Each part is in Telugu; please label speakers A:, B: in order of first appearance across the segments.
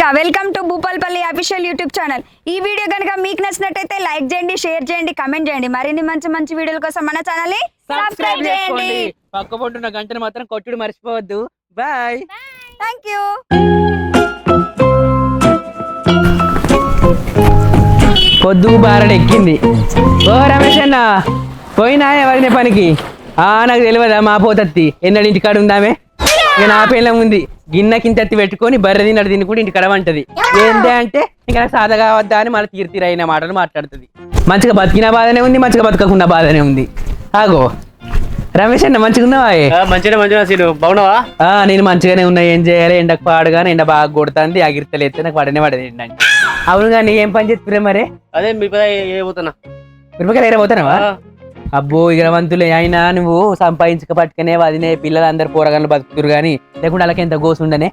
A: నమస్కారం welcome to Bhupalpalli official YouTube channel. ఈ వీడియో కనుక మీకు నచ్చినట్లయితే లైక్ చేయండి, షేర్ చేయండి, కామెంట్ చేయండి. మరిన్ని మంచి మంచి వీడియోల కోసం మన ఛానల్ ని సబ్స్క్రైబ్ చేయండి.
B: పక్కపొంటున్న గంటను మాత్రం కొట్టుడు మర్చిపోవద్దు. బాయ్.
A: థాంక్యూ.
B: పొద్దు బారడు ఎక్కింది. ఓ రమేష్ అన్న పోయినా ఎవరిని పనికి? నాకు తెలియదా మా పోతత్తి ఎన్నడి ఇంటికాడ ఉందామే. ఇక నా పిల్లం ఉంది గిన్నెకింతత్తి పెట్టుకొని బర్రె తిన్నట్టు తిని కూడా ఇంటికాడ వంటది. ఏంటి అంటే ఇంకా నాకు సాధ కావద్దా అని మళ్ళీ తీర్తిరైన మాటలు మాట్లాడుతుంది. మంచిగా బతికిన బాధనే ఉంది, మంచిగా బతకకుండా బాధనే ఉంది. ఆగో రమేష్ అన్న మంచిగా ఉన్నావా?
C: మంచిగా బాగున్నావా?
B: నేను మంచిగానే ఉన్నా. ఏం చేయాలి? ఎండకు పాడుగానే ఎండ బాగా కొడుతుంది. ఆగిరితలేస్తే నాకు పడనే పడదు ఎండండి. అవును కానీ ఏం పని చేస్తున్నా మరే?
C: అదే పోతున్నా
B: మిరపకాయలు ఎరబోతున్నావా? అబ్బో ఇగరవంతులే అయినా నువ్వు సంపాదించక పట్టుకునే వదినే పిల్లలు అందరు పోరగాళ్ళు బతుకుతురు కానీ లేకుంటే అలాగే ఎంత గోసుండనే.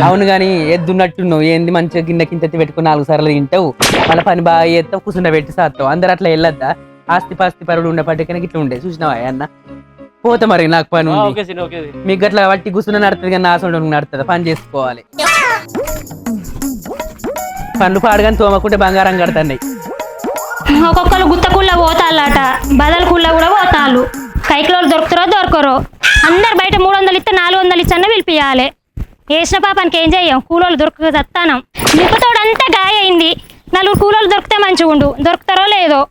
B: అవును కానీ ఎద్దున్నట్టున్నావు. ఏంది మంచిగా గిన్నెకింత పెట్టుకుని 4 సార్లు తింటావు, మళ్ళీ పని బాగా చేస్తావు, కూర్చుండ పెట్టి సాస్తావు. అందరు అట్లా వెళ్ళొద్దా? ఆస్తి పాస్తి పరువులు ఉండే పట్టుకనే ఇట్లా ఉండే చూసినావా అన్న? పోతా మరి నాకు పని ఉంది. మీకు అట్లా వట్టి కూర్చున్న నడుతుంది కానీ నా సొంత నడుతుంది. పని చేసుకోవాలి. పనులు పాడుగాని తోమకుంటే బంగారం కడతాయి.
D: ఒక్కొక్కరు గుత్తకుళ్ళ పోతాళ్ళట, బదలకుళ్ళ కూడా పోతాళ్ళు. కైకిలోళ్ళు దొరుకుతారో దొరకరో. అందరు బయట 300 ఇస్తే 400 ఇచ్చన్న పిలిపియాలి. వేసిన పాపానికి ఏం చెయ్యం, కూలోళ్ళు దొరక చస్తానం. నిప్పుతోడంతా గాయ అయింది. 4 కూలోళ్ళు దొరికితే మంచిగా ఉండు, దొరుకుతారో లేదో.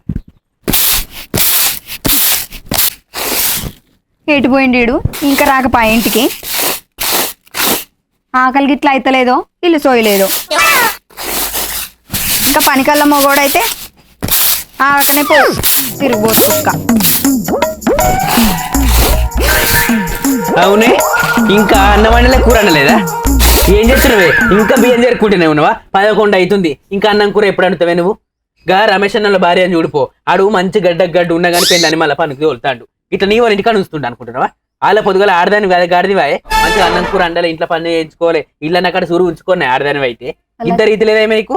A: ఎటుపోయిండు ఇంకా రాకపా ఇంటికి? ఆకలికి ఇట్లా అయితలేదో, ఇల్లు సోయలేదో. ఇంకా పనికల్లా మొగోడైతే ఆకనే పో తిరిగిపోదు కుక్క.
B: అవునే ఇంకా అన్నం వండలే, కూర వండలేదా? ఏం చేస్తున్నావే? ఇంకా బియ్యం చేరుకుంటూనే ఉన్నావా? 11 అవుతుంది. ఇంకా అన్నం కూర ఎప్పుడు వండుతావే నువ్వు? గా రమేష్ అన్న భార్య అని చూడిపో. ఆడు మంచి గడ్డ ఉన్నా కానీ పెళ్ళని మళ్ళీ పనికి తోలుతాడు. ఇట్లా నీ వాళ్ళ ఇంటికాడ ఉంచుతుండ అనుకుంటున్నావా? వాళ్ళ పొద్దుగల ఆడదాని గాడిదివాయే. మంచిగా అన్నం కూర అండాలి, ఇంట్లో పని చేయించుకోవాలి. ఇళ్ళని అక్కడ సూరు ఉంచుకోన్నాయి ఆడదానివి అయితే. ఇద్దరు రీతి లేదేమే నీకు?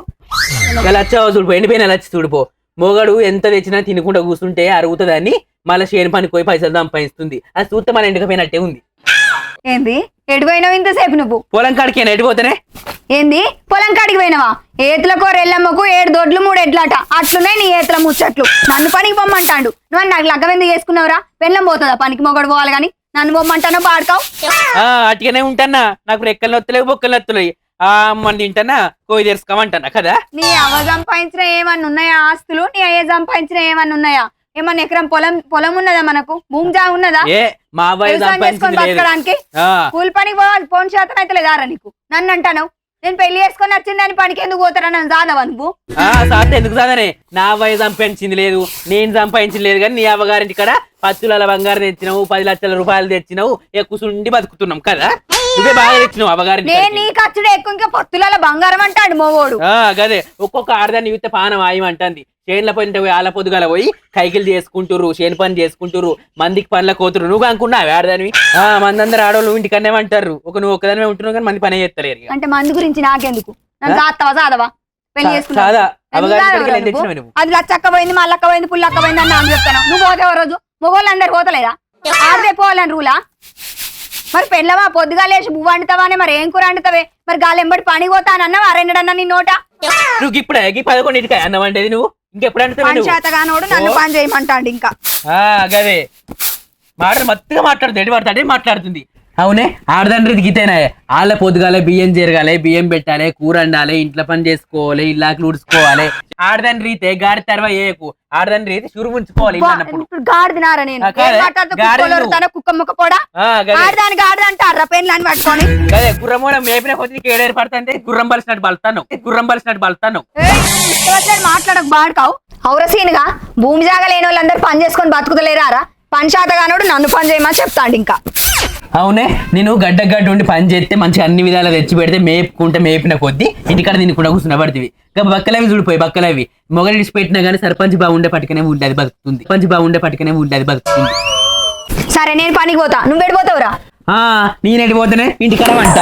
B: ఇలా వచ్చావు చూడిపో, ఎండిపోయిన వచ్చి చూడిపో. మొగడు ఎంత తెచ్చినా తినకుండా కూర్చుంటే అరుగుతుందని మళ్ళీ చేను పనికి పోయి పైసలు సంపాదిస్తుంది. అది చూస్తే మన ఎండికపోయినట్టే ఉంది.
A: ఏంది ఎడిపోయినావు ఇంతసేపు? నువ్వు
B: పొలం కాడికి ఎడిపోతానే.
A: ఏంది పొలం కాడికి పోయినావా? ఏతుల కూర ఎల్లమ్మకు 7 దొడ్లు 3 ఎడ్లాట. అట్లున్నాయి నీ ఏతుల ముచ్చట్లు. నన్ను పనికి పొమ్మంటాడు. నువ్వు నాకు లగ్గం ఎందుకు చేసుకున్నావురా? పెళ్ళం పోతుందా పనికి? మొగడు పోవాలి కానీ నన్ను పొమ్మంటానో పాడుకావు.
B: అటుగానే ఉంటానా? నాకు రెక్కలు నొత్తలేవు, బొక్కలు నొత్తలేవు. మంది తింటానా కోయి తెరుసుకోమంటానా కదా?
A: నీ అవ్వ సంపాదించిన ఏమన్నా ఉన్నాయా ఆస్తులు? నీ అయ్య సంపాదించిన ఏమన్నా ఉన్నాయా? ఏమన్నా ఎకరం పొలం ఉన్నదా? మనకు భూమి జా ఉన్నదా? బతకడానికి కూలి పనికి పోవాలి. ఫోన్ శాతం అయితే లేదారా నీకు? నన్ను అంటాను నేను పెళ్లి చేసుకొని వచ్చిందని పనికి ఎందుకు పోతారా? నన్ను సాదవా నువ్వు?
B: సాధ ఎందుకు సాధనే? నా అవ్వయ్య సంపాదించింది లేదు, నేను సంపాదించింది లేదు. కానీ నీ అవ్వగారింటి కాడ 10 తులాల బంగారం తెచ్చినావు, 10 లక్షల రూపాయలు తెచ్చినావు. ఎక్కువ బతుకుతున్నాం కదా. నువ్వే బాగా తెచ్చినావు అవ్వగారింటి.
A: నేను నీ ఖర్చుడు ఎక్కువ. ఇంకా 10 తులాల బంగారం అంటాడు మోగోడు.
B: గదే ఒక్కొక్క ఆడదాన్ని చూస్తే పానం ఆయమంటుంది. చేనుల పని ఆల పొద్దుగల పోయి కైకిలు చేసుకుంటుర్రు, చేను పని చేసుకుంటుర్రు, మందికి పనుల కోతురు. నువ్వు అనుకున్నావు ఆడదానివి? మందందరూ ఆడవాళ్ళు ఇంటికనే అంటారు. నువ్వు ఒక్కదానివే ఉంటున్నావు కానీ మంది పని చేస్తలేరు.
A: అంటే మంది గురించి నాకెందుకు? నన్ను సాస్తావా సాదవా? పెళ్లి చేసుకున్నా అది లచ్చక్క పోయింది, మళ్ళక్క పోయింది, పుల్లక్క పోయింది అని నాకు చెప్తాను. నువ్వు పోతావు రోజు? మొగోళ్ళు అందరు పోతలేదా? ఆడదే పోవాలని రూలా? మరి పెళ్ళవా పొద్దుగా లేచి పువ్వు వండుతావానే? మరి ఏం కూర వండుతావే? మరి గాలి ఎంబడి పని పోతా అని అన్నావా? 2 అన్నా నీ నోట?
B: నువ్వు ఇప్పుడు 11 అన్నం వండేది నువ్వు ఇంకెప్పుడు
A: పని చేతగానోడు నన్ను పని చేయమంటాడు. ఇంకా
B: గదే మత్తుగా మాట్లాడుతుంది, మాట్లాడుతుంది. అవునే ఆడదండ్రి గీతేనా? వాళ్ళ పొద్దుగాలే బియ్యం జరగాలి, బియ్యం పెట్టాలి, కూర వండాలి, ఇంట్లో పని చేసుకోవాలి, ఇల్లాకి ఉడుచుకోవాలి. ఆడదాని రీతే గాడి తర్వా ఏకు. ఆడదాని రీతి చురు ఉంచుకోవాలి.
A: గాడిదినారా? నేను కుక్క ముక్క కూడా ఆడదాని గాడిద అంటారా? పెళ్ళి అని పట్టుకొని
B: అదే గుర్రమూల మేపిన కొద్ది ఏడేరు పడుతుంటే గుర్రం బలిసినట్టు బలుతాను.
A: మాట్లాడకు బాడుకావు. ఔరసీనుగా భూమి జాగా లేని వాళ్ళందరూ పని చేసుకొని బతుకుతలేరా? పని శాతగానోడు నన్ను పని చేయమని చెప్తాడు. ఇంకా
B: అవునే నేను గడ్డ ఉండి పని చేస్తే మంచిగా అన్ని విధాలు తెచ్చి పెడితే మేపిన కొద్దీ ఇంటికాడ తినకుండా కూర్చున్న పడుతుంది. బక్కలవి చూడిపోయి బక్కలవి మొగలు ఇడిచి పెట్టినా కానీ సర్పంచ్ బాగుండే పట్టుకనే ఉండేది బతుకుతుంది.
A: సరే నేను పనికి పోతా, నువ్వు ఎడిపోతావురా?
B: నేను ఎడిపోతానే ఇంటికాడ అంట.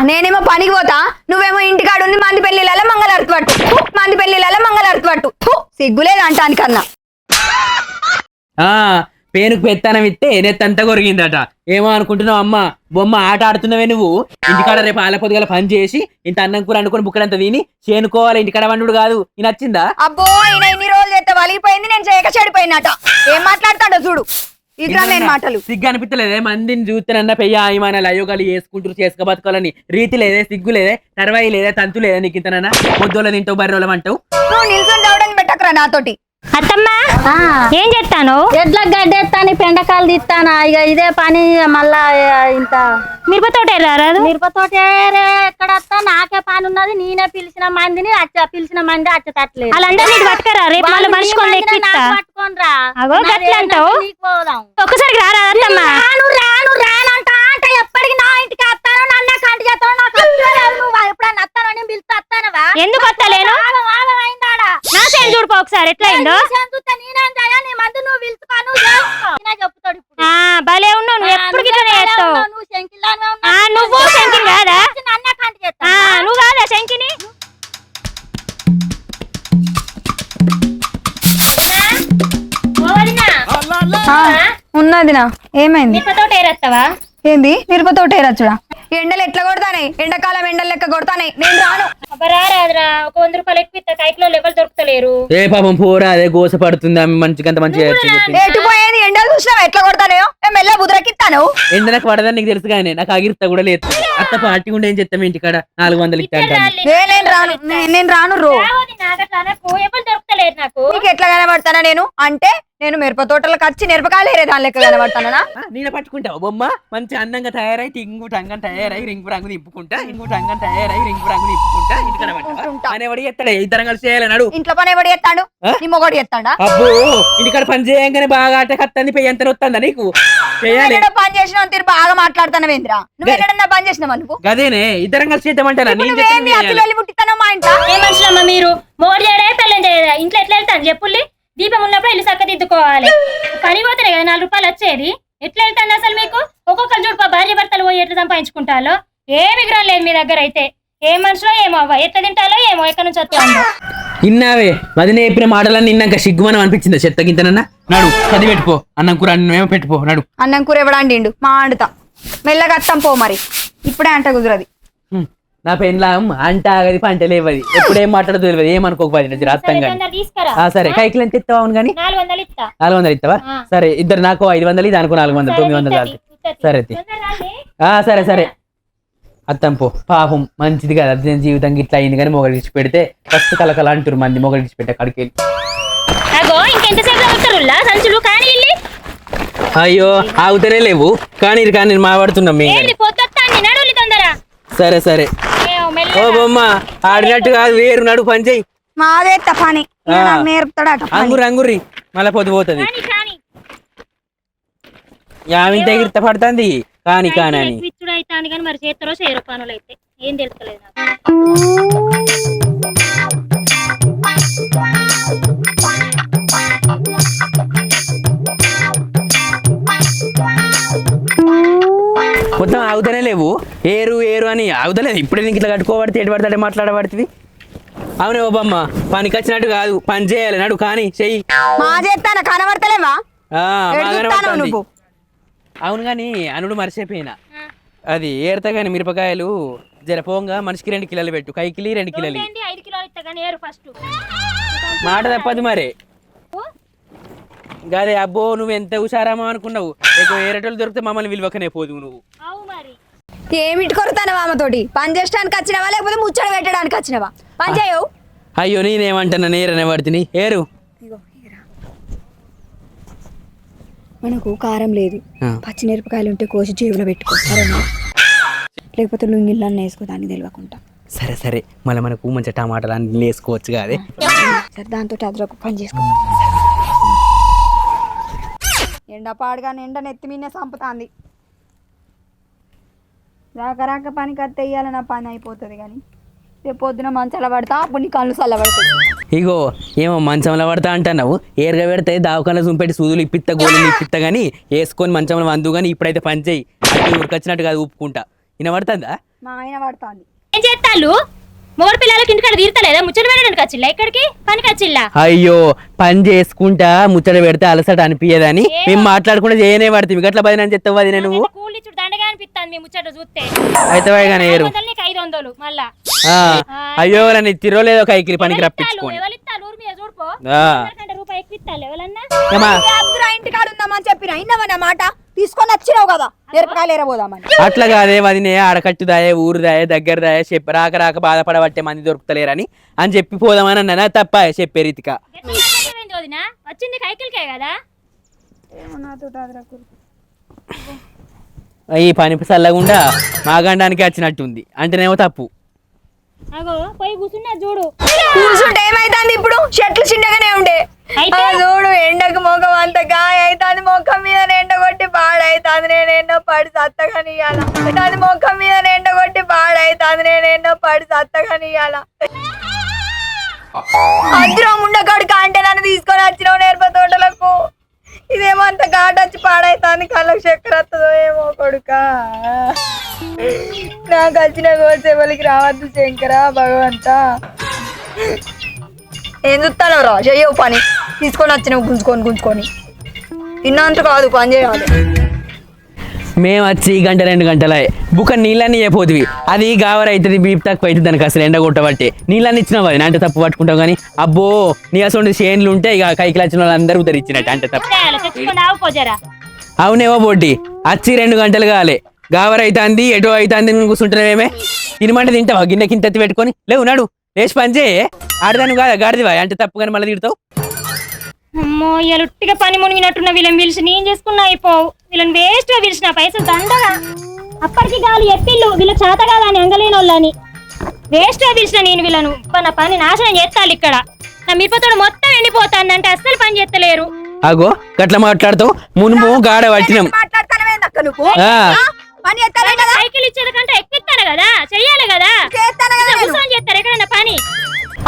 A: నేనేమో పనికి పోతా, నువ్వేమో ఇంటికాడ ఉండి మంది పెళ్లిళ్ళ మంగళారతి పట్టు. సిగ్గులేదు అంటానికన్నా.
B: పేనుకు పెత్తనం ఇస్తే నెత్తంతా కొరిగిందట. ఏమో అనుకుంటున్నావు అమ్మ, బొమ్మ ఆట ఆడుతున్నావే నువ్వు. ఇంటికాడ రేపు ఆల పొద్దుగల పని చేసి ఇంత అన్నం కూర అనుకుని బుక్కడంతా తిని చేనుకోవాలి. ఇంటికాడ వండుడు కాదు. ఈ నచ్చిందా?
A: అబ్బో ఈయన ఇన్ని రోజులు చేస్తే వలిగిపోయింది, నేను చేయక చెడిపోయినట. ఏం మాట్లాడతాడో చూడు ఇట్లా నేను మాటలు.
B: సిగ్గు అనిపించలేదే? మందిని చూస్తేనన్నా పెయ్య ఆయమానాలు అయోగాలు చేసుకుంటూ చేసుకో బతకాలని రీతి లేదే, సిగ్గు లేదే, తర్వాయి లేదే, తంతు లేదే నీకు ఇంతనన్నా? పొద్దుల తింటావు బర్రెలం అంటావు.
A: నువ్వు నిల్చొని రావడానికి పెట్టకరా నాతోటి.
D: అత్తమ్మా ఏం చెప్తాను?
E: ఎడ్ల గడ్డెత్తాని పెండకాలు తీస్తానా ఇక ఇదే పని. మళ్ళా ఇంత
D: మిరపతోటే రారాదు?
E: మిరపతోటే ఎక్కడ వస్తా, నాకే పని ఉన్నది. నేనే పిలిచిన మందిని పిలిచిన మంది అచ్చతట్లేదు.
D: వాళ్ళందరినీ పట్టుకరా, రేపు వాళ్ళు మనిషి
E: పట్టుకోనరా.
D: అగో గట్ల అంటావు. ఒక్కసారి రారా అత్తమ్మా?
E: రాను రాను రానంట అంటే ఎప్పటికి నా ఇంటికి వస్తాను, నన్నే కంటి చేస్తాను. నాకు నువ్వు ఎప్పుడన్నా వస్తానని పిలిస్తే వస్తానవా?
D: ఎందుకు వస్తలేను?
E: అయిందాడా
D: నా సేను చూడుకో ఒకసారి ఎట్లా అయిందో.
E: నేనేం చేయ, నీ మంది నువ్వు పిలుచుకో, నువ్వు చేసుకో. చెప్తాడు ఇప్పుడు.
D: భలే ఉన్నావు నువ్వు, ఎప్పుడు గిట్లనే చేస్తావు.
E: నువ్వు శంకిలానే
D: నువ్వు శంకిని కాదా?
E: నన్నే కంటి చేస్తా.
D: నువ్వు కాదా శంకిని?
A: ఉన్నదినా ఏమైంది?
D: మిరపతోట ఏరేస్తావా?
A: ఏంది మిరపతోట ఏరచ్చుడా? ఎండలు ఎట్లా కొడతానే? ఎండాకాలం ఎండలు లెక్క కొడతానే. నేను రాను.
D: రాదురా, ఒక 100 రూపాయలు ఎక్కువ ఇస్తా. కైకిలో ఎవరు దొరుకుతలేరు.
B: ఏ పాపం పోరా, అదే గోస పడుతుంది. ఆమె మంచిగా మంచిగా
A: ఎటు పోయేది? ఎండలు చూసినావు ఎట్లా కొడతానో? మెల్ల బుద్రకిస్తాను.
B: ఎండ నాకు పడదని నీకు తెలుసు కానీ నాకు ఆగిరిస్తా కూడా లేదు. అత్త పార్టీ ఉండే ఏం చెప్తాం ఇంటికాడ 400 ఇస్తా అంటాను.
A: నేను రాను, నేను రాను. రో
D: ఎవరు దొరుకుతలేరు నాకు.
A: నీకు ఎట్లా కనబడతానా నేను? అంటే నేను మిరప తోటలకు వచ్చి మిరపకాయలు ఏరే దాని లెక్క కనబడతానా?
B: నేను పట్టుకుంటావు బొమ్మ మంచి అందంగా తయారై టింగు టంగం తయారై రింగు రంగు నింపుకుంటా, ఇంగు టంగం తయారై రింగు రంగు నింపుకుంటా ఇంటికాడ పట్టుకుంటా. అనేవాడు ఎత్తాడే, ఇద్దరం కలిసి చేయాలన్నాడు.
A: ఇంట్లో పని ఎవడు ఎత్తాడు? నీ మొగడు ఎత్తాడా?
B: అబ్బో ఇంటికాడ పని చేయంగానే బాగా ఆట కత్తంది పెయ్యి ఎంత వస్తుందా నీకు? చేయాలి.
A: పని చేసిన తీరు బాగా మాట్లాడుతానవేంద్రా? నువ్వు ఎక్కడన్నా పని చేసినావా నువ్వు?
B: గదేనే ఇద్దరం కలిసి చేద్దామంటారా?
A: నువ్వేంది అతిలోలి ముట్టిస్తానో మా ఇంట్లో?
D: ఏ మనుషులమ్మా మీరు? మోరు చేయడా పెళ్ళం చేయదా? ఇంట్లో ఎట్లా వెళ్తాను చెప్పుల్లి? దీపం ఉన్నప్పుడు ఇల్లు చక్కదిద్దుకోవాలి. పని పోతేనే కదా 4 రూపాయలు వచ్చేది. ఎట్లా వెళ్తాను అసలు మీకు? ఒక్కొక్కరు చూడు భార్య భర్తలు పోయి ఎట్లా సంపాదించుకుంటాలో. ఏ విగ్రహం లేదు మీ దగ్గర అయితే. ఏ మనుషులో ఏమో అవ్వ, ఎట్లా తింటాలో ఏమో, ఎక్కడి నుంచి వస్తుందో.
B: ఇన్నావే వదిన చెప్పిన మాటలన్నీ ఇన్నాక సిగ్గుమనం అనిపించిందా? చెత్తగింతనన్నా నడు చది పెట్టుకో. అన్నం కూర ఏమో పెట్టుకో నడు.
A: అన్నం కూర ఎవడండిండు? మా అండుతా మెల్లగా అత్తం పో. మరి ఇప్పుడే అంట కుదరది.
B: నా పెళ్ళాం అంట ఆగది పంట లేవది. ఎప్పుడేం మాట్లాడదు తెలియదు. ఏమనుకోకపోయింది అర్థం కానీ. సరే కైకిలు ఎంత ఇస్తావా? అవును కానీ
D: 400 ఇస్తా.
B: 400 ఇస్తావా? సరే ఇద్దరు నాకు 500 ఇది అనుకో 400 900 సరే సరే సరే అత్తం పో. పాపం మంచిది కదా జీవితం ఇట్లా అయింది కానీ మొగలు ఇచ్చి పెడితే ఫస్ట్ కలకల అంటారు మంది. మొగలు ఇచ్చి పెట్టే కడికి అయ్యో ఆగుతనే లేవు కానీ కానీ మాట్లాడుతున్నాం మేము. సరే సరే ఓ బొమ్మ ఆడినట్టు కాదు, వేరు నడు పని చెయ్యి.
A: మాదే పని నేర్పుతాడు.
B: అంగురి అంగురి మళ్ళా పొద్దు పోతుంది. యామింత ఎగిరిత పడుతుంది కానీ కానీ
D: కానీ మరి చేస్తారో చేయరో పనులు అయితే ఏం తెలుస్తలేదు నాకు.
B: మొత్తం ఆగుతనే లేవు. ఏరు ఏరు అని ఆగుతలేదు. ఇప్పుడే నీకు ఇట్లా కట్టుకోబడితే ఎటు పడితే మాట్లాడబడుతుంది. అవునే ఓబమ్మ పనికి వచ్చినట్టు కాదు, పని చేయాలి నడు కానీ చెయ్యి.
A: మా చేస్తాను కనబడతలేవా?
B: నువ్వు అవును కానీ అనుడు మర్చిపోయినా. అది ఏడతా కానీ మిరపకాయలు జర పోంగా మనిషికి 2 కిలోలు పెట్టు. కైకిలి 2 కిలోలు.
D: 5 కిలోలు ఇస్తా కానీ ఏరు ఫస్ట్.
B: మాట తప్పదు మరి. గదే అబ్బో నువ్వు ఎంత హుషారామా అనుకున్నావు. ఏరేటోళ్ళు దొరికితే మమ్మల్ని విలువకనే పోదు నువ్వు.
A: ఏమిటి కొరుతానవా? ఆమెతోటి పని చేయడానికి వచ్చినవా లేకపోతే ముచ్చట పెట్టడానికి వచ్చినవా? పని చేయవు.
B: అయ్యో నేనేమంటున్నా నేరనే పడుతుంది. ఏరు
A: మనకు కారం లేదు, పచ్చిమిరపకాయలు ఉంటే కోసి జేబులో పెట్టుకో. లేకపోతే లుంగిళ్ళని వేసుకో దాన్ని తెలియకుండా.
B: సరే సరే మళ్ళీ మనకు మంచి టమాటాలు అన్ని వేసుకోవచ్చు కాదే.
A: సరే దాంతో అదొక పని చేసుకో. ఎండ పాడుగానే ఎండ నెత్తి మీనే చంపుతాంది. రాక పనికి అత్తే వేయాలి, నా పని అయిపోతుంది. కానీ రేపు పొద్దున మంచాల పడతా, అప్పుడు నీ కళ్ళు చల్లబడతాయి.
B: ఇగో ఏమో మంచంలో పడతా అంటున్నావు. ఏరుగా పెడితే దావకాల చూపెట్టి సూదులు ఇప్పిస్తా గోళీలు ఇప్పిస్తా కానీ వేసుకొని మంచంలో వందు. కానీ ఇప్పుడైతే పని చేయి. అది ఊరికొచ్చినట్టు కాదు ఊపుకుంటా. ఈయన పడుతుందా?
A: మా ఆయన పడుతుంది.
D: ఏం చేస్తాళ్ళు? మొగడు పిల్లలకి ఇంటికాడ తీర్తలేదా ముచ్చట పెట్టడానికి వచ్చిల్లా ఇక్కడికి పనికి వచ్చిల్లా
B: అయ్యో పని చేసుకుంటా ముచ్చట పెడితే అలసట అనిపించదని మేము మాట్లాడకుండా చేయనే పడుతుంది గట్ల పది అని చెప్తావు అది నువ్వు
D: కూలి ఇచ్చుడు దండగా అనిపిస్తాను మీ ముచ్చట చూస్తే
B: అయితే కానీ ఏరు
D: 500 మళ్ళా
B: అయ్యో నన్ను తిరో లేదో కైకిలి పనికి రప్పించుకోని
D: రూపాయి ఎక్కువ ఇస్తాను ఎవరన్నా
A: ఇంటికాడ ఉందామని చెప్పిన అయినవన్న మాట తీసుకొని వచ్చినావు కదా మిరపకాయలు ఎరబోదామని
B: అట్లా కాదే వదినే ఆడకట్టుదాయే ఊరుదాయే దగ్గరదాయే చెప్పి రాక రాక బాధపడబట్టే మంది దొరుకుతలేరని అని చెప్పి పోదామని అన్నా తప్ప చెప్పే రీతిగా
D: వచ్చింది కైకిలికే కదా
B: ఈ పని చల్లకుండా మాగండానికి వచ్చినట్టుంది అంటేనేమో తప్పు
D: అగో పోయి కూర్చున్నా చూడు
A: కూర్చుంటే ఏమైతుంది ఇప్పుడు చెట్లు చిన్నగానే ఉండే చూడు ఎండకు మొఖం అంత గాయ అవుతుంది మొఖం మీద ఎండ కొట్టి పాడైతుంది నేను ఎన్నో పడి సత్తగాని ఇవ్వాల మొఖం మీద ఎండ కొట్టి పాడైతుంది నేను ఎన్నో పడి సత్తగాని ఇవ్వాల అందులో ఉండకడుక అంటే నన్ను తీసుకొని వచ్చినావు నేర్ప తోటలకు ఇదేమో అంత ఘాట్ వచ్చి పాడైతుంది కళ్ళకు చక్కెర వస్తుందో ఏమో కొడుక నాకు వచ్చిన గోసేవలకి రావద్దు శంకర భగవంత ఏం చూస్తాను రా చెయ్యవు పని తీసుకొని వచ్చినావు గుంజుకొని తిన్నంత కాదు పని చేయాలి
B: మేము వచ్చి గంట 2 గంటలే బుక్క నీళ్ళన్నీ అయిపోతుంది అది గావర అవుతుంది బీప్ తక్కువ అవుతుంది దానికి అసలు ఎండ కొట్టబట్టే నీళ్ళని ఇచ్చినావు అది అంటే తప్పు పట్టుకుంటావు కానీ అబ్బో నీ అసలు చేన్లు ఉంటే ఇక కైకిలు వచ్చిన వాళ్ళందరూ ఉద్దరిచ్చినట్టు అంటే తప్పు అవునేమో బొడ్డి వచ్చి 2 గంటలు కావాలి గావర అవుతుంది ఎటో అవుతుంది కూర్చుంటున్నావేమే తినమంటే తింటావా గిన్నె కింద పెట్టుకొని లేవు నాడు లేచి పని చేయి ఆడదాను కాదా గాడిదివా అంటే తప్పు కానీ మళ్ళీ తిడతావు
D: అమ్మో ఇవాళ ఉట్టిగా పని మునిగినట్టున్న వీళ్ళని పిలిచి నేను చేసుకున్నా అయిపోవు వీళ్ళని వేస్ట్ గా పిలిచిన పైసలు దండగా అప్పటికి గాలి ఎప్పిళ్ళు వీళ్ళ చేత కాదా అని ఎంగలేని వాళ్ళని వేస్ట్ గా పిలిచిన నేను వీళ్ళను నా పని నాశనం చేస్తాను ఇక్కడ నా మిరపతోడు మొత్తం ఎండిపోతానంటే అస్సలు పని చేస్తలేరు
B: అగో గట్ల మాట్లాడుతావు మునుము గాడ పట్టినాం
D: సైకిల్ ఇచ్చేది కంటే ఎక్కిస్తాను కదా చెయ్యాలి కదా కూర్చొని చేస్తారు ఎక్కడన్నా పని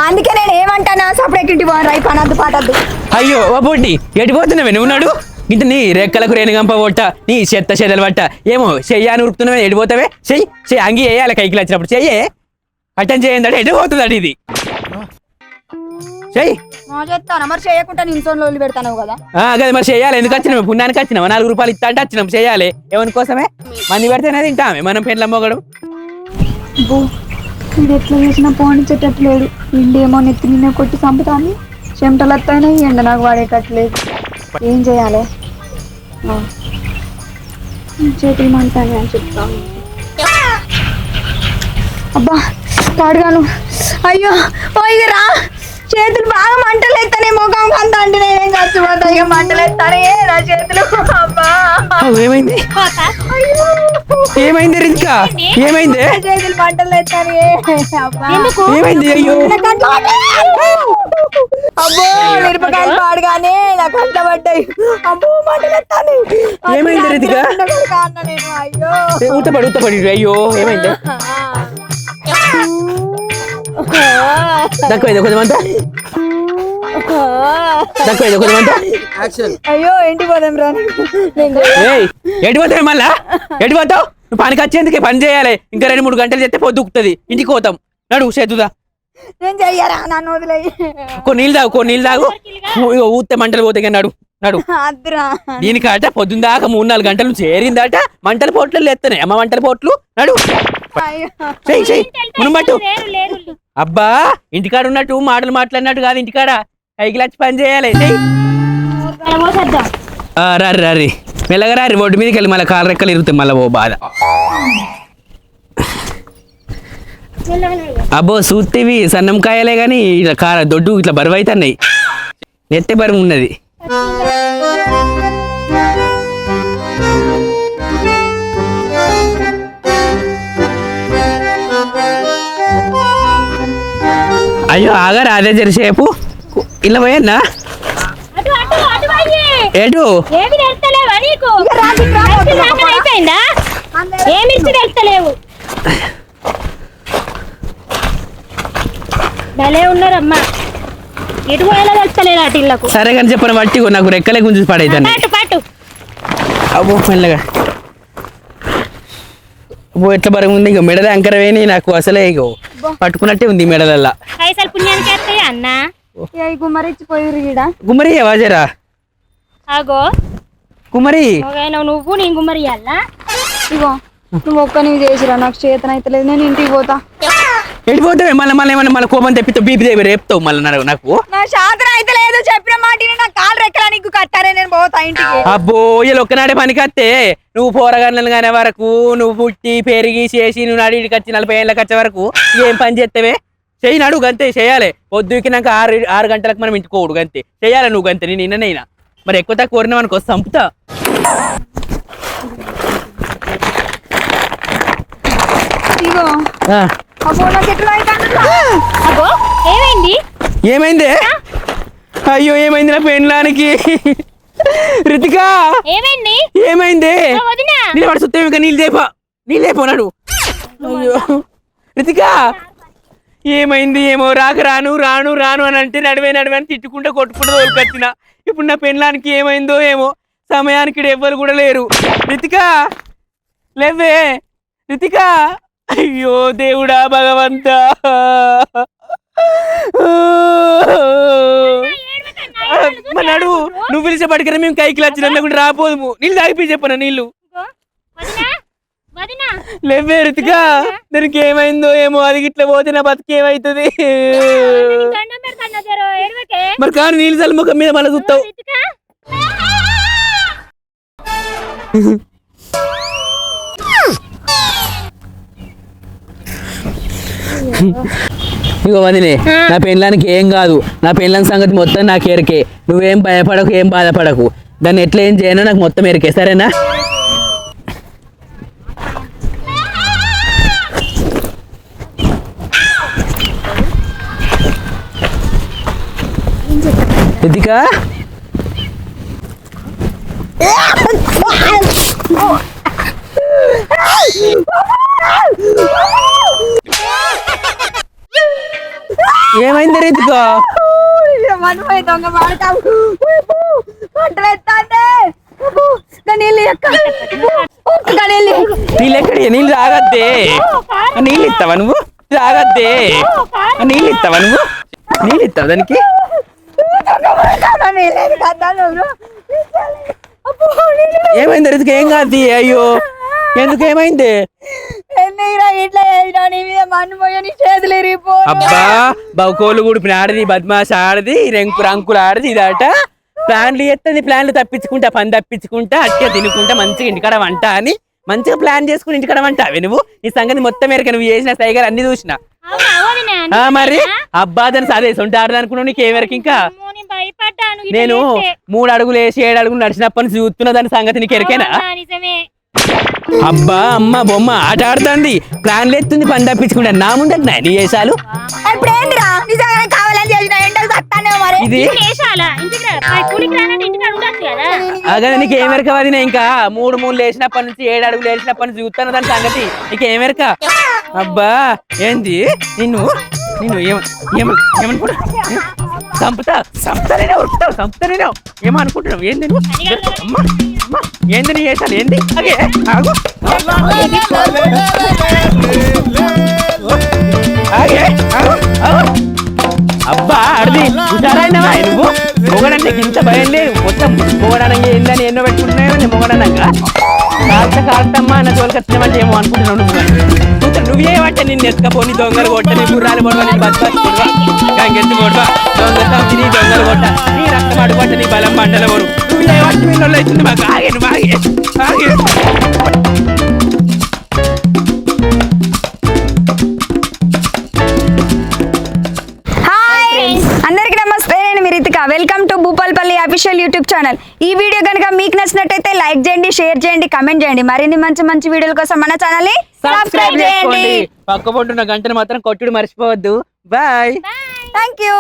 A: అందుకే నేను ఏమంటానా సపరేట్ ఇంటి పోను రై పనద్దు పాటద్దు
B: అయ్యో ఓ బొడ్డి ఎడిపోతున్నావే నువ్వు నాడు ఇంత నీ రెక్కలకు రేణుగంప కొట్ట నీ చెత్త చెదలు పట్ట ఏమో చెయ్యాని ఉరుకుతున్నావే ఎడిపోతావే చెయ్యి అంగి వేయాలి కైకిలు వచ్చినప్పుడు చెయ్యే అటెండ్ చేయండి ఎడిపోతుంది అడి ఇది చెయ్యి
A: చెప్తాను మరి చేయకుండా నించోని వదిలి పెడతాను కదా
B: అదే మరి చెయ్యాలి ఎందుకు వచ్చినాము పుణ్యానికి వచ్చినాము 4 రూపాయలు ఇస్తా అంటే వచ్చినాం చెయ్యాలి ఎవరి కోసమే మంది పెడితేనే తింటామే మనం పెండ్ల మొగడు
A: ఇది ఎట్లా చేసినా పోనిచ్చేటట్లేదు ఇండేమో నెత్తి నిన్న కొట్టి చంపుతాను చెమటలు వస్తాయినా ఎండ నాకు వాడేటట్లేదు ఏం చేయాలి చేతులు మంటాను అని చెప్తాను అబ్బా పాడుగాను అయ్యో ఇది రా చేతులు బాగా మంటలు ఎత్తానే ముఖం అంత అంటే నేనేం చచ్చిపోతా ఇక మంటలు ఎత్తానే నా చేతులు అబ్బా
B: ఏమైంది ఏమైంది రితికా ఏమైంది
A: చేతులు మంటలు ఎత్తానే
B: ఏమైంది అయ్యో
A: అబ్బో మిరపకాయలు పాడుగానే నాకు అంత పడ్డాయి అబ్బో మంటలు ఎత్తాను
B: ఏమైంది రితికా
A: అయ్యో
B: ఊతపడి అయ్యో ఏమైంది తక్కువైంది కొంచెమంతా
A: అయ్యో ఏంటి పోదాం రా
B: ఎడిపోతావు మళ్ళా ఎడిపోతావు నువ్వు పనికి వచ్చేందుకే పని చేయాలి ఇంకా 2-3 గంటలు చేస్తే పొద్దుకుతుంది ఇంటికి పోతాం నడు చేతుదా
A: నేను చెయ్యరా నన్ను వదిలేయి
B: కొన్ని నీళ్ళు తాగు ఊతే మంటలు పోతే నడు దీనికట పొద్దున్న దాకా 3-4 గంటలు చేరిందట మంటల పోట్లు ఎత్తున్నాయి అమ్మ మంటల పోట్లు నడు చెయ్యి మునుమట్టు అబ్బా ఇంటికాడ ఉన్నట్టు మాటలు మాట్లాడినట్టు కాదు ఇంటికాడ కైకిలు వచ్చి పని చేయాలి రారి మెల్లగా రారి రోడ్డు మీదకి వెళ్ళి మళ్ళీ కాలు రెక్కలు ఇరుగుతాయి మళ్ళీ ఓ బాధ అబ్బో సూత్తివి సన్నం కాయలే కానీ ఇట్లా కార దొడ్డు ఇట్లా బరువు అవుతున్నాయి నెత్తే బరువు ఉన్నది అయ్యో ఆగారు అదే జరిసేపు ఇలా పోయన్నా ఏటు
D: ఉన్నారమ్మా ఎటు పోయేలా తెలుస్తలేదు అటు ఇళ్ళకు
B: సరే కానీ చెప్పను బట్టి నాకు రెక్కలే గుంజి పడైతాను
D: పాటు
B: అబ్బో మెల్లగా అబ్బో ఎట్లా బరువు ఉంది ఇక మెడలే అంకరవేని నాకు అసలే ఇగో పట్టుకున్నట్టే ఉంది మెడలల్లా.
D: పైసలు పుణ్యానికి వస్తాయి అన్న.
A: గుమ్మరిచ్చిపోయి ఈడ
B: గుమ్మరి వాజరా
D: ఆగో
B: కుమరి
D: నువ్వు నేను గుమ్మరి అల్లా.
A: ఇగో నువ్వు ఒక్క నీవు చేసిరా, నాకు చేతన అయితే లేదు, నేను ఇంటికి పోతా.
B: వెళ్ళిపోతావే మళ్ళీ మళ్ళీ ఏమన్నా మళ్ళీ కోపం తెప్పిస్తావు, బీపీ దగ్గర రేపుతావు మళ్ళీ నాకు.
A: నా శాతం అయితే లేదు, చెప్పిన మాట నా కాలు రెక్కలా నీకు కట్టారే, నేను పోతా ఇంటికి.
B: అబ్బో ఇలా ఒక్కనాడే పనికత్తే నువ్వు పోరగన్లను కానే వరకు, నువ్వు పుట్టి పెరిగి చేసి నువ్వు నడికి వచ్చి 40 ఏళ్ళకి వచ్చే వరకు ఏం పని చేస్తావే? చెయ్యి నడు గంతే చేయాలి. పొద్దుకినాక 6 గంటలకు మనం ఇంటికోడు గంతే చెయ్యాలి నువ్వు గంతే. నేను నిన్ననైనా మరి ఎక్కువ తక్కువ కోరిన మనకు చంపుతా.
A: ఇగో అబ్బో నాకు ఎట్లా
D: అగో ఏమైంది?
B: ఏమైంది? అయ్యో ఏమైంది నా పెళ్ళానికి? రితికా
D: ఏమైంది?
B: ఏమైంది?
D: వదినా
B: నేను వాడు సుత్తే ఇంకా నీళ్ళు లేపోనాడు. అయ్యో రితికా ఏమైంది? ఏమో రాను రాను రాను అని అంటే నడివే అని తిట్టుకుంటూ కొట్టుకుంటూ తోలుకొచ్చిన. ఇప్పుడు నా పెళ్ళానికి ఏమైందో ఏమో, సమయానికి ఎవ్వరు కూడా లేరు. రితికా లేవే రితికా. అయ్యో దేవుడా భగవంతా, నడు నువ్వు పిలిచే పడికనే మేము కైకి వచ్చిన కూడా రాపోదుము. నీళ్ళు తాగిపి చెప్పను నీళ్ళు. లేవే రితికా, దానికి ఏమైందో ఏమో, అది గిట్ల పోతే నా బతికి ఏమైతుంది మరి? కానీ నీళ్ళు చల్లి ముఖం మీద మళ్ళీ చూస్తావు. ఇగో వదిలే, నా పెళ్ళానికి ఏం కాదు, నా పెళ్ళాని సంగతి మొత్తం నాకు ఎరికే. నువ్వేం భయపడకు, ఏం బాధపడకు. దాన్ని ఎట్లా ఏం చేయనో నాకు మొత్తం ఎరికే, సరేనా? రితికా ఏమైంది రితికా?
A: దొంగ నీళ్ళు
B: ఎక్కడి నీళ్ళు తాగద్దే? నీళ్ళు ఇస్తావా నువ్వు? తాగద్దే నీళ్ళు ఇస్తావా నువ్వు? నీళ్ళు ఇస్తావు దానికి? ఏమైంది రితికా? ఏం కాదు. అయ్యో ఎందుకు ఏమైంది? అబ్బా బౌకోలు కూడా ఆడది, బద్మాష ఆడది, రంకులు ఆడది. ఇదాట ప్లాన్లు చేస్తుంది. ప్లాన్లు తప్పించుకుంటా, పని తప్పించుకుంటా, అట్టే తినుకుంటా, మంచిగా ఇంటికాడ వంట అని మంచిగా ప్లాన్ చేసుకుని ఇంటికాడ వంట. నువ్వు ఈ సంగతి మొత్తం మేరకు నువ్వు చేసిన సైగలు అన్ని చూసినా. మరి అబ్బా దాన్ని అదే సొంత ఆడదనుకున్నావు. నీకేమెరకు ఇంకా నేను 3 అడుగులు వేసి 7 అడుగులు నడిచినప్పటి నుంచి చూస్తున్నా దాని సంగతి నీకు ఎరికేనా? అబ్బా అమ్మ బొమ్మ ఆట ఆడుతుంది, ప్లాన్లు ఎత్తుంది, పని తప్పించుకుంటా. నా ముందు నీ వేసాలు ఇది అదే నీకు ఏమెరక వదిన? ఇంకా 3 మూలు వేసినప్పటి నుంచి 7 అడుగులు వేసినప్పటి నుంచి చూస్తాను దాని సంగతి నీకు ఏమెరక? అబ్బా ఏంది నిన్ను ఏమనుకుంటా చంపుతానే ఏమనుకుంటున్నావు? ఏంది ఏంది నీ వేసాను? ఏంది అగే ఆగు అబ్బా అడిది హుషారైనవా నువ్వు? మొగడంటే ఇంత భయం లేదు. మొత్తం మొగడనంగా ఏందని ఎన్నో పెట్టుకుంటున్నాయో నేను మొగడనంగా కాల్తమ్మా నా తోలికి వచ్చినామంటే ఏమో అనుకుంటున్నావు నువ్వు. నువ్వేమంటే నిన్ను ఎత్తుకపోని దొంగలు కొట్ట, నీ గుర్రాలు కొడవా, నీ బతుకు గంగెత్తు కొడవా, దొంగలు కొట్ట, నీ రక్తం అడుగుంట, నీ బలం పంటల కొడు. నువ్వేమంటే వీళ్ళు అవుతుంది మాకు. ఆగే
A: అందరికీ నమస్తే, నేను మీ Ritika. Welcome to Bhupalpalli official YouTube channel. ఈ వీడియో కనుక మీకు నచ్చినట్టయితే లైక్ చేయండి, షేర్ చేయండి, కమెంట్ చేయండి. మరిన్ని మంచి వీడియోల కోసం మన ఛానల్ ని సబ్స్క్రైబ్ చేయండి.
B: పక్క పొంటున్న గంటను మాత్రం కొట్టుడు మర్చిపోవద్దు. బాయ్.
A: Thank you.